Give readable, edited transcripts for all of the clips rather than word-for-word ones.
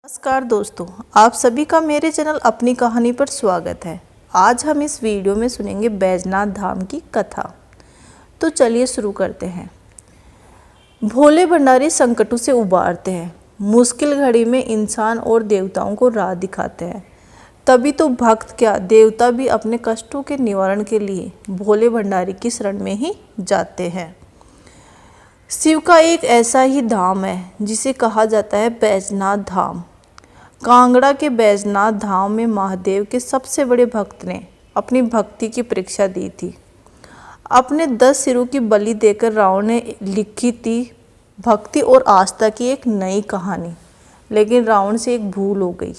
नमस्कार दोस्तों, आप सभी का मेरे चैनल अपनी कहानी पर स्वागत है। आज हम इस वीडियो में सुनेंगे बैजनाथ धाम की कथा। तो चलिए शुरू करते हैं। भोले भंडारी संकटों से उबारते हैं, मुश्किल घड़ी में इंसान और देवताओं को राह दिखाते हैं। तभी तो भक्त क्या देवता भी अपने कष्टों के निवारण के लिए भोले भंडारी की शरण में ही जाते हैं। शिव का एक ऐसा ही धाम है जिसे कहा जाता है बैजनाथ धाम। कांगड़ा के बैजनाथ धाम में महादेव के सबसे बड़े भक्त ने अपनी भक्ति की परीक्षा दी थी। अपने 10 सिरों की बलि देकर रावण ने लिखी थी भक्ति और आस्था की एक नई कहानी, लेकिन रावण से एक भूल हो गई।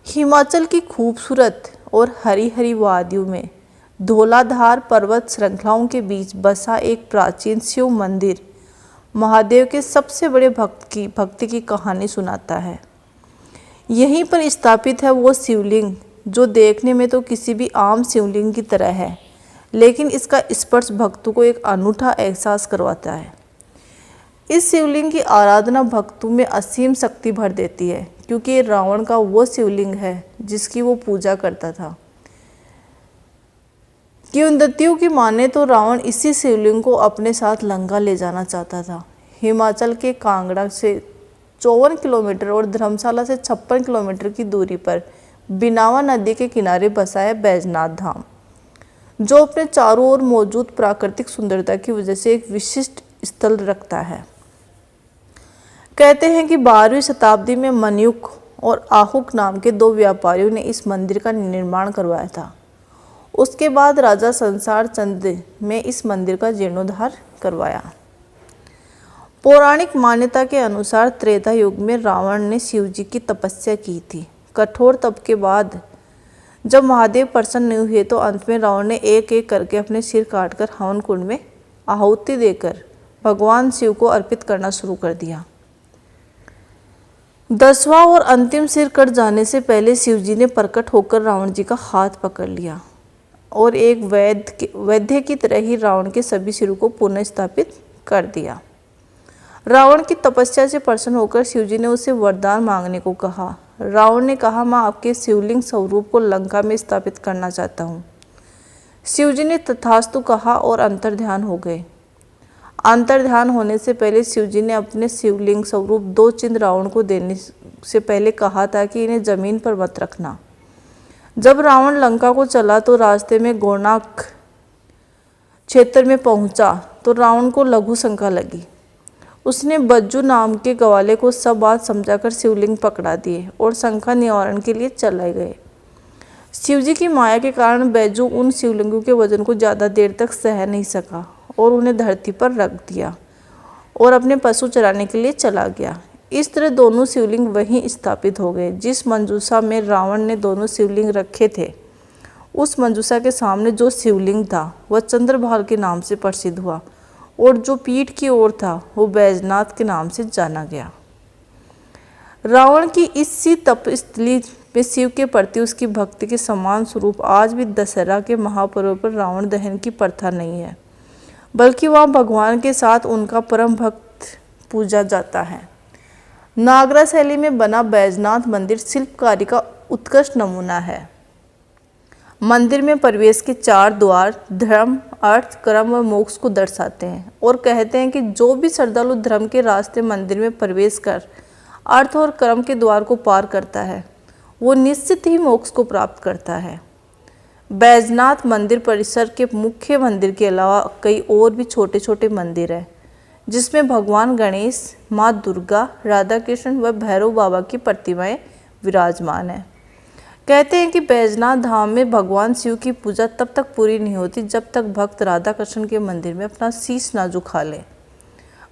हिमाचल की खूबसूरत और हरी हरी वादियों में धौलाधार पर्वत श्रृंखलाओं के बीच बसा एक प्राचीन शिव मंदिर महादेव के सबसे बड़े भक्त की भक्ति की कहानी सुनाता है। यहीं पर स्थापित है वो शिवलिंग जो देखने में तो किसी भी आम शिवलिंग की तरह है, लेकिन इसका स्पर्श भक्तों को एक अनूठा एहसास करवाता है। इस शिवलिंग की आराधना भक्तों में असीम शक्ति भर देती है, क्योंकि ये रावण का वो शिवलिंग है जिसकी वो पूजा करता था। किंवदंतियों की माने तो रावण इसी शिवलिंग को अपने साथ लंका ले जाना चाहता था। हिमाचल के कांगड़ा से 54 किलोमीटर और धर्मशाला से 56 किलोमीटर की दूरी पर बिनावा नदी के किनारे बसा है बैजनाथ धाम, जो अपने चारों ओर मौजूद प्राकृतिक सुंदरता की वजह से एक विशिष्ट स्थल रखता है। कहते हैं कि 12वीं शताब्दी में मन्युक और आहुक नाम के 2 व्यापारियों ने इस मंदिर का निर्माण करवाया था। उसके बाद राजा संसार चंद्र में इस मंदिर का जीर्णोद्धार करवाया। पौराणिक मान्यता के अनुसार त्रेता युग में रावण ने शिव जी की तपस्या की थी। कठोर तप के बाद जब महादेव प्रसन्न नहीं हुए तो अंत में रावण ने एक एक करके अपने सिर काटकर हवन कुंड में आहुति देकर भगवान शिव को अर्पित करना शुरू कर दिया। 10वां और अंतिम सिर कट जाने से पहले शिव जी ने प्रकट होकर रावण जी का हाथ पकड़ लिया और एक वैद्य की तरह ही रावण के सभी सिरों को पुनः स्थापित कर दिया। रावण की तपस्या से प्रसन्न होकर शिवजी ने उसे वरदान मांगने को कहा। रावण ने कहा, मैं आपके शिवलिंग स्वरूप को लंका में स्थापित करना चाहता हूँ। शिवजी ने तथास्तु कहा और अंतर्ध्यान हो गए। अंतर्ध्यान होने से पहले शिवजी ने अपने शिवलिंग स्वरूप 2 चिन्ह रावण को देने से पहले कहा था कि इन्हें जमीन पर मत रखना। जब रावण लंका को चला तो रास्ते में गोनाक क्षेत्र में पहुंचा तो रावण को लघु शंका लगी। उसने बज्जू नाम के ग्वाले को सब बात समझाकर शिवलिंग पकड़ा दिए और शंका निवारण के लिए चले गए। शिवजी की माया के कारण बैजू उन शिवलिंगों के वजन को ज़्यादा देर तक सह नहीं सका और उन्हें धरती पर रख दिया और अपने पशु चराने के लिए चला गया। इस तरह दोनों शिवलिंग वहीं स्थापित हो गए। जिस मंजूषा में रावण ने दोनों शिवलिंग रखे थे, उस मंजूषा के सामने जो शिवलिंग था वह चंद्रभाल के नाम से प्रसिद्ध हुआ और जो पीठ की ओर था वो बैजनाथ के नाम से जाना गया। रावण की इसी तपस्थली में शिव के प्रति उसकी भक्ति के समान स्वरूप आज भी दशहरा के महापर्व पर रावण दहन की प्रथा नहीं है, बल्कि वहाँ भगवान के साथ उनका परम भक्त पूजा जाता है। नागरा शैली में बना बैजनाथ मंदिर शिल्पकारी का उत्कृष्ट नमूना है। मंदिर में प्रवेश के 4 द्वार धर्म, अर्थ, कर्म व मोक्ष को दर्शाते हैं और कहते हैं कि जो भी श्रद्धालु धर्म के रास्ते मंदिर में प्रवेश कर अर्थ और कर्म के द्वार को पार करता है, वो निश्चित ही मोक्ष को प्राप्त करता है। बैजनाथ मंदिर परिसर के मुख्य मंदिर के अलावा कई और भी छोटे छोटे मंदिर हैं, जिसमें भगवान गणेश, माँ दुर्गा, राधा कृष्ण व भैरव बाबा की प्रतिमाएं विराजमान हैं। कहते हैं कि बैजनाथ धाम में भगवान शिव की पूजा तब तक पूरी नहीं होती जब तक भक्त राधा कृष्ण के मंदिर में अपना शीश ना झुका ले।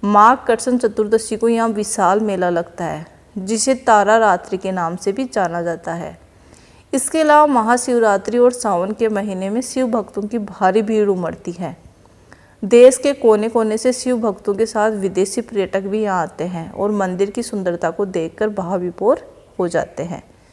माघ कृष्ण चतुर्दशी को यहाँ विशाल मेला लगता है, जिसे तारा रात्रि के नाम से भी जाना जाता है। इसके अलावा महाशिवरात्रि और सावन के महीने में शिव भक्तों की भारी भीड़ उमड़ती है। देश के कोने कोने से शिव भक्तों के साथ विदेशी पर्यटक भी यहाँ आते हैं और मंदिर की सुंदरता को देखकर भाव विभोर हो जाते हैं।